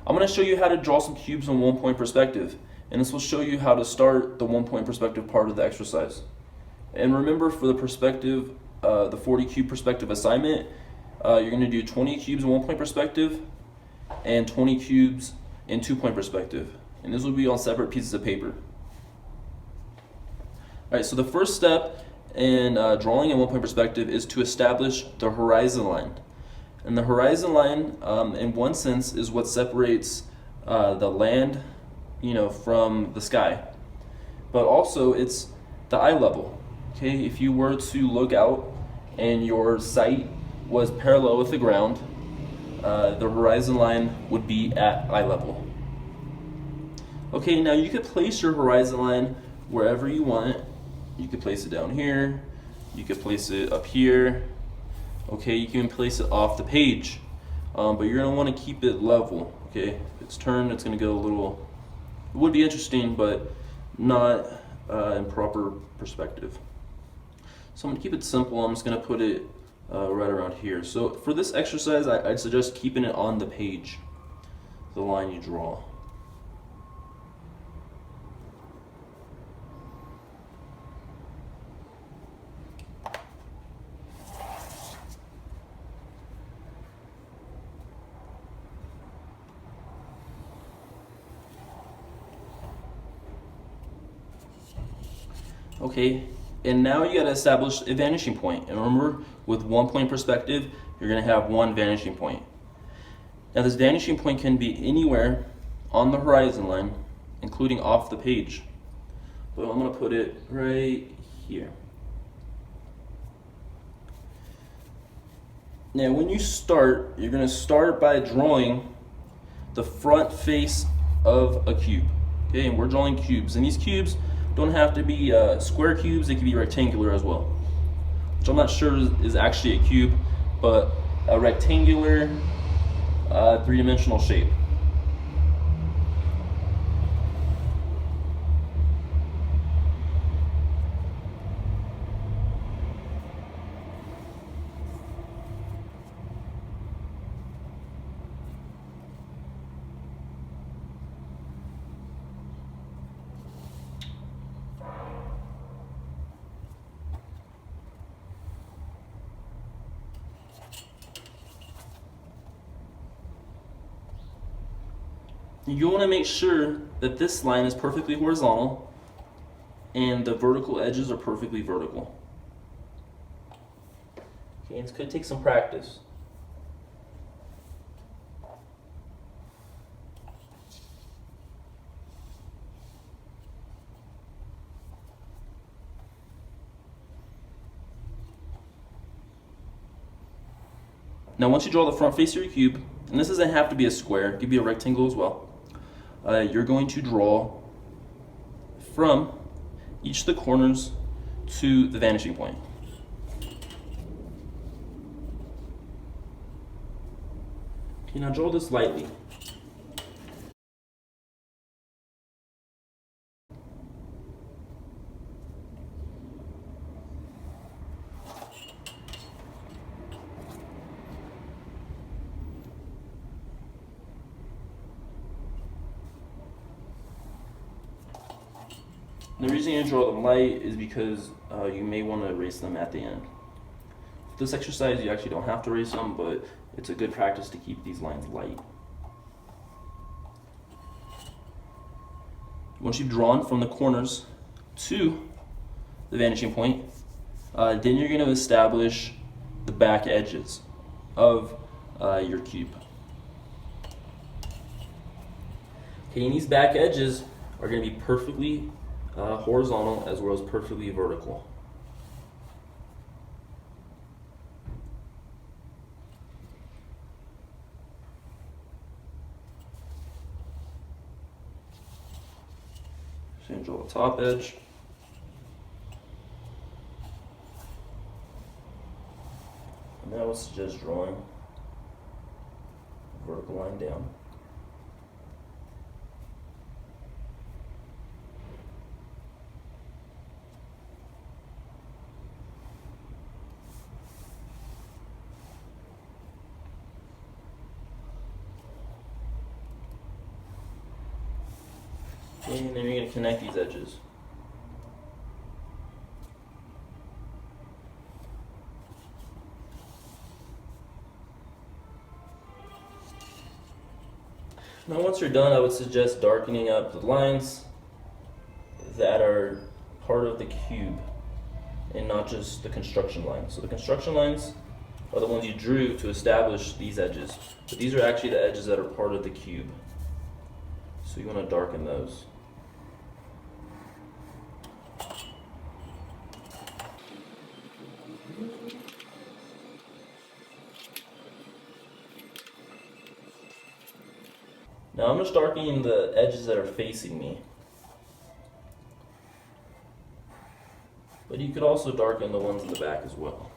I'm going to show you how to draw some cubes in one-point perspective, and this will show you how to start the one-point perspective part of the exercise. And remember, for the perspective, the 40 cube perspective assignment, you're going to do 20 cubes in one-point perspective and 20 cubes in two-point perspective, and this will be on separate pieces of paper. Alright, so the first step in drawing in one-point perspective is to establish the horizon line. And the horizon line, in one sense, is what separates the land, from the sky. But also, it's the eye level. Okay, if you were to look out and your sight was parallel with the ground, the horizon line would be at eye level. Okay, now you could place your horizon line wherever you want. You could place it down here. You could place it up here. Okay, you can place it off the page, but you're gonna want to keep it level. Okay, if it's turned, it's gonna go a little. It would be interesting, but not in proper perspective. So I'm gonna keep it simple. I'm just gonna put it right around here. So for this exercise, I'd suggest keeping it on the page, the line you draw. Okay, and now you gotta establish a vanishing point. And remember, with one-point perspective, you're gonna have one vanishing point. Now this vanishing point can be anywhere on the horizon line, including off the page. But I'm gonna put it right here. Now when you start, you're gonna start by drawing the front face of a cube. Okay, and we're drawing cubes, and these cubes don't have to be square cubes, they can be rectangular as well. Which I'm not sure is actually a cube, but a rectangular three-dimensional shape. You want to make sure that this line is perfectly horizontal and the vertical edges are perfectly vertical. Okay, it's going to take some practice. Now once you draw the front face of your cube, and this doesn't have to be a square, it could be a rectangle as well, you're going to draw from each of the corners to the vanishing point. Okay, now draw this lightly. The reason you draw them light is because you may want to erase them at the end. For this exercise, you actually don't have to erase them, but it's a good practice to keep these lines light. Once you've drawn from the corners to the vanishing point, then you're going to establish the back edges of your cube. Okay, and these back edges are going to be perfectly horizontal as well as perfectly vertical. So you draw the top edge. And now it's just drawing a vertical line down. Okay, and then you're going to connect these edges. Now once you're done, I would suggest darkening up the lines that are part of the cube and not just the construction lines. So the construction lines are the ones you drew to establish these edges, but these are actually the edges that are part of the cube. So you want to darken those. Now I'm just darkening the edges that are facing me. But you could also darken the ones in the back as well.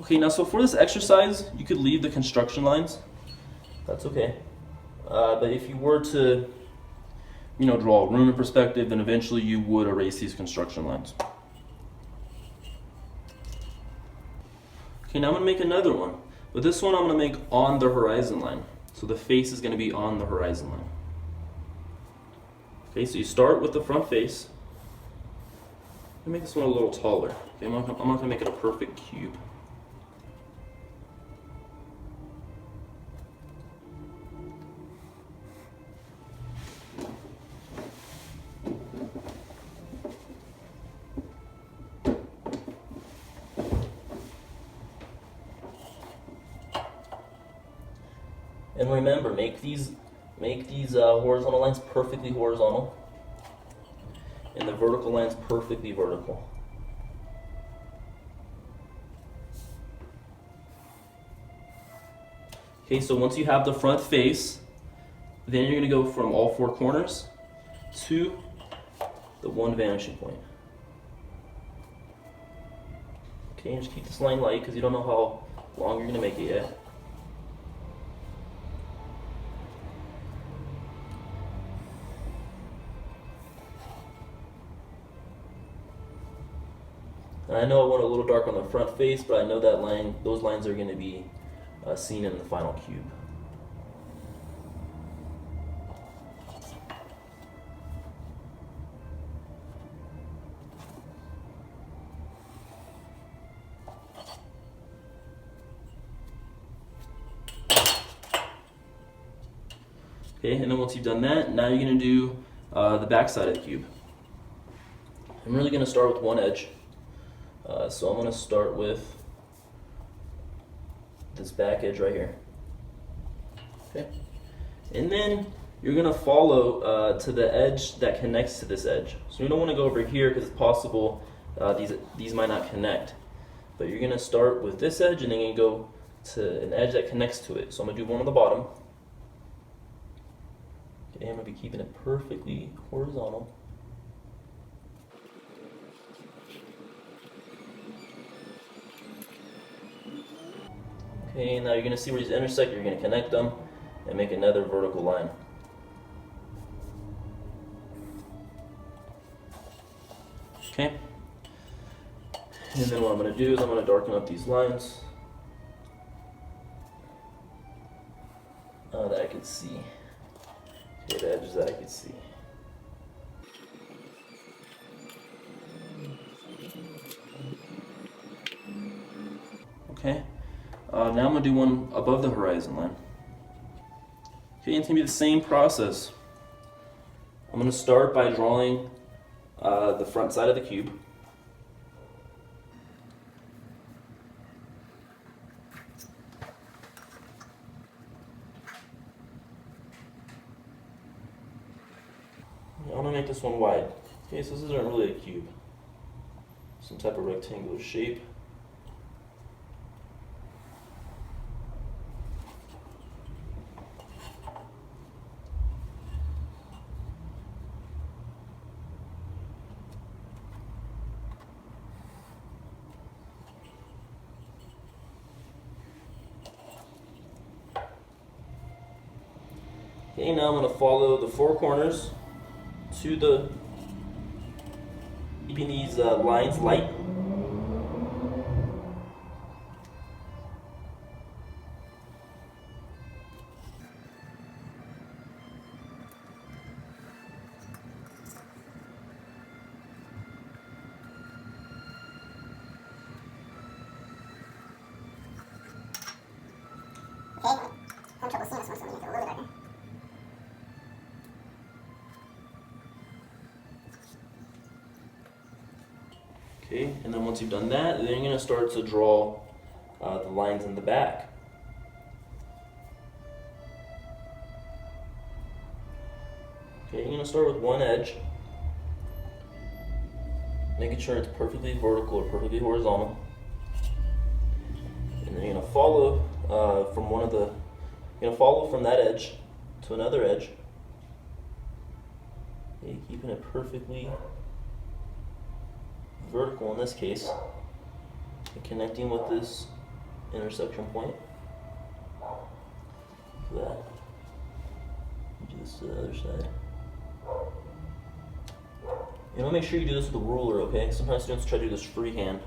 Okay, now so for this exercise, you could leave the construction lines. That's okay. But if you were to, draw a room in perspective, then eventually you would erase these construction lines. Okay, now I'm going to make another one. But this one I'm going to make on the horizon line. So the face is going to be on the horizon line. Okay, so you start with the front face. I'm going to make this one a little taller. Okay, I'm not going to make it a perfect cube. And remember, make these horizontal lines perfectly horizontal, and the vertical lines perfectly vertical. Okay, so once you have the front face, then you're going to go from all four corners to the one vanishing point. Okay, and just keep this line light because you don't know how long you're going to make it yet. And I know I went a little dark on the front face, but I know that those lines are going to be seen in the final cube. Okay, and then once you've done that, now you're going to do the back side of the cube. I'm really going to start with one edge. So I'm going to start with this back edge right here. Okay, and then you're going to follow to the edge that connects to this edge. So you don't want to go over here because it's possible these might not connect. But you're going to start with this edge and then you're going to go to an edge that connects to it. So I'm going to do one on the bottom. Okay, I'm going to be keeping it perfectly horizontal. Okay, now you're going to see where these intersect, you're going to connect them and make another vertical line. Okay, and then what I'm going to do is I'm going to darken up these lines that I can see. Okay, the edges that I can see. Okay. Now I'm going to do one above the horizon line. Okay, it's going to be the same process. I'm going to start by drawing the front side of the cube. I want to make this one wide. Okay, so this isn't really a cube. Some type of rectangular shape. Okay, now I'm going to follow the four corners to keeping these lines light. Okay, and then once you've done that, then you're going to start to draw the lines in the back. Okay, you're going to start with one edge, making sure it's perfectly vertical or perfectly horizontal. And then you're going to follow from that edge to another edge. Okay, keeping it perfectly vertical in this case, and connecting with this intersection point. For that, do this to the other side. You want to make sure you do this with a ruler, okay? Sometimes students try to do this freehand,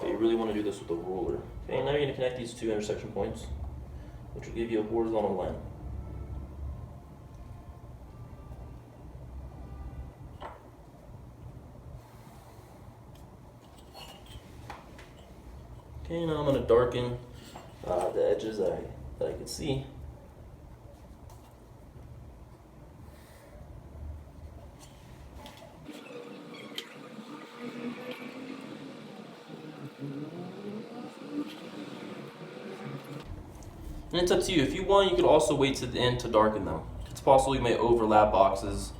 but you really want to do this with a ruler. Okay, now you're going to connect these two intersection points, which will give you a horizontal line. Okay, now I'm going to darken the edges that I can see. And it's up to you. If you want, you could also wait to the end to darken them. It's possible you may overlap boxes,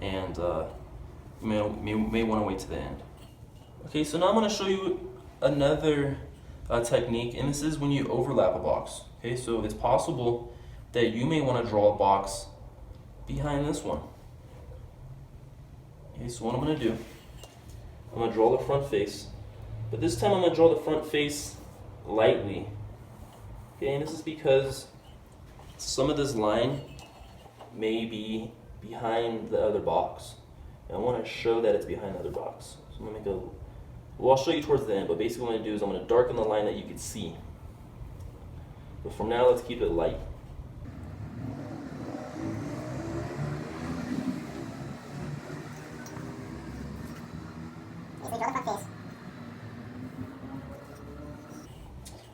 and you may want to wait to the end. Okay, so now I'm going to show you another technique, and this is when you overlap a box. Okay, so it's possible that you may want to draw a box behind this one. Okay, so what I'm going to do, I'm going to draw the front face, but this time I'm going to draw the front face lightly. Okay, and this is because some of this line may be behind the other box. And I want to show that it's behind the other box. So I'm going to make a, well, I'll show you towards the end, but basically what I'm going to do is I'm going to darken the line that you can see. But for now, let's keep it light. Okay, so draw the front face.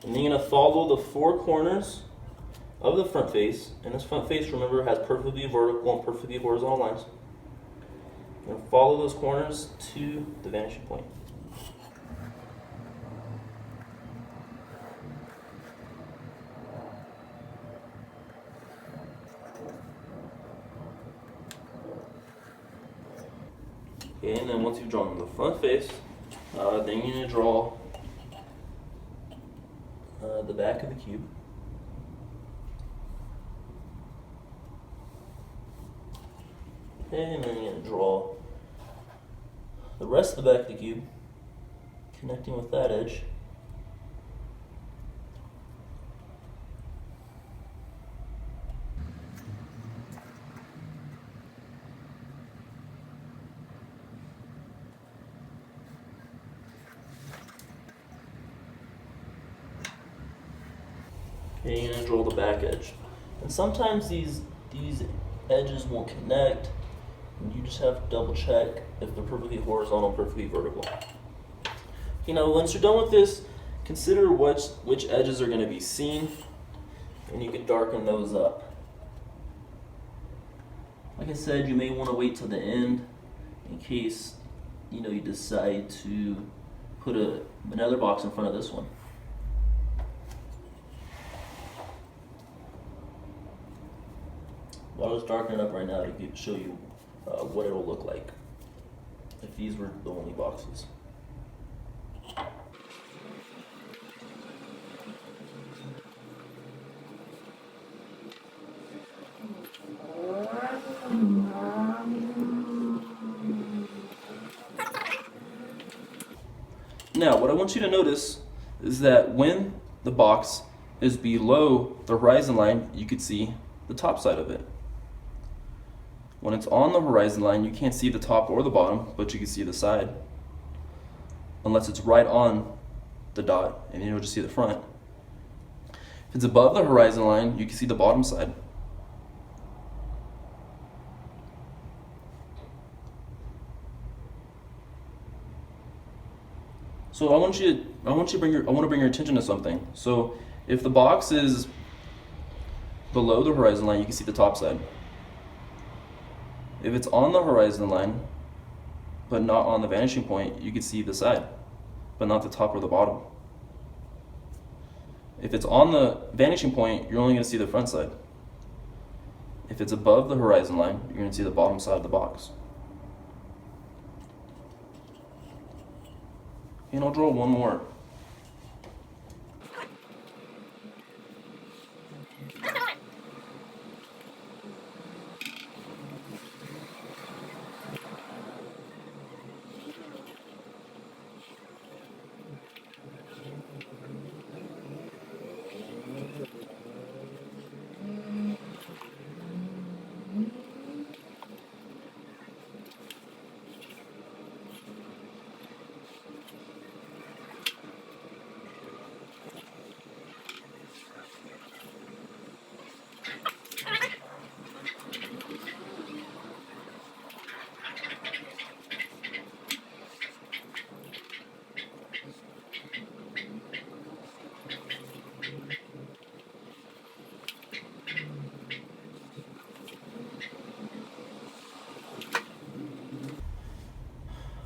And then you're going to follow the four corners of the front face. And this front face, remember, has perfectly vertical and perfectly horizontal lines. You're going to follow those corners to the vanishing point. Okay, and then once you've drawn the front face, then you're going to draw the back of the cube. Okay, and then you're going to draw the rest of the back of the cube, connecting with that edge. Okay, you're going to draw the back edge. And sometimes these edges won't connect, and you just have to double check if they're perfectly horizontal, perfectly vertical. You know, once you're done with this, consider which edges are going to be seen, and you can darken those up. Like I said, you may want to wait till the end in case you decide to put another box in front of this one. I'll just darken it up right now to show you what it'll look like if these were the only boxes. Now, what I want you to notice is that when the box is below the horizon line, you can see the top side of it. When it's on the horizon line, you can't see the top or the bottom, but you can see the side. Unless it's right on the dot, and you'll just see the front. If it's above the horizon line, you can see the bottom side. So I want to bring your attention to something. So if the box is below the horizon line, you can see the top side. If it's on the horizon line, but not on the vanishing point, you can see the side. but not the top or the bottom. If it's on the vanishing point, you're only going to see the front side. If it's above the horizon line, you're going to see the bottom side of the box. And I'll draw one more.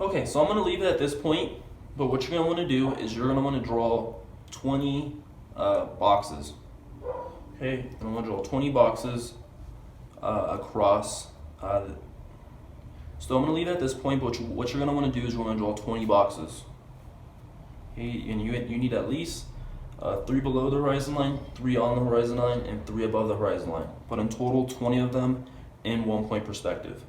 Okay, so I'm going to leave it at this point, but what you're going to want to do is you're going to want to draw 20 boxes. Okay, and I'm going to draw 20 boxes across. So I'm going to leave it at this point, but what you're going to want to do is you're going to draw 20 boxes. Okay, and you need at least 3 below the horizon line, 3 on the horizon line, and 3 above the horizon line. But in total, 20 of them in 1 point perspective.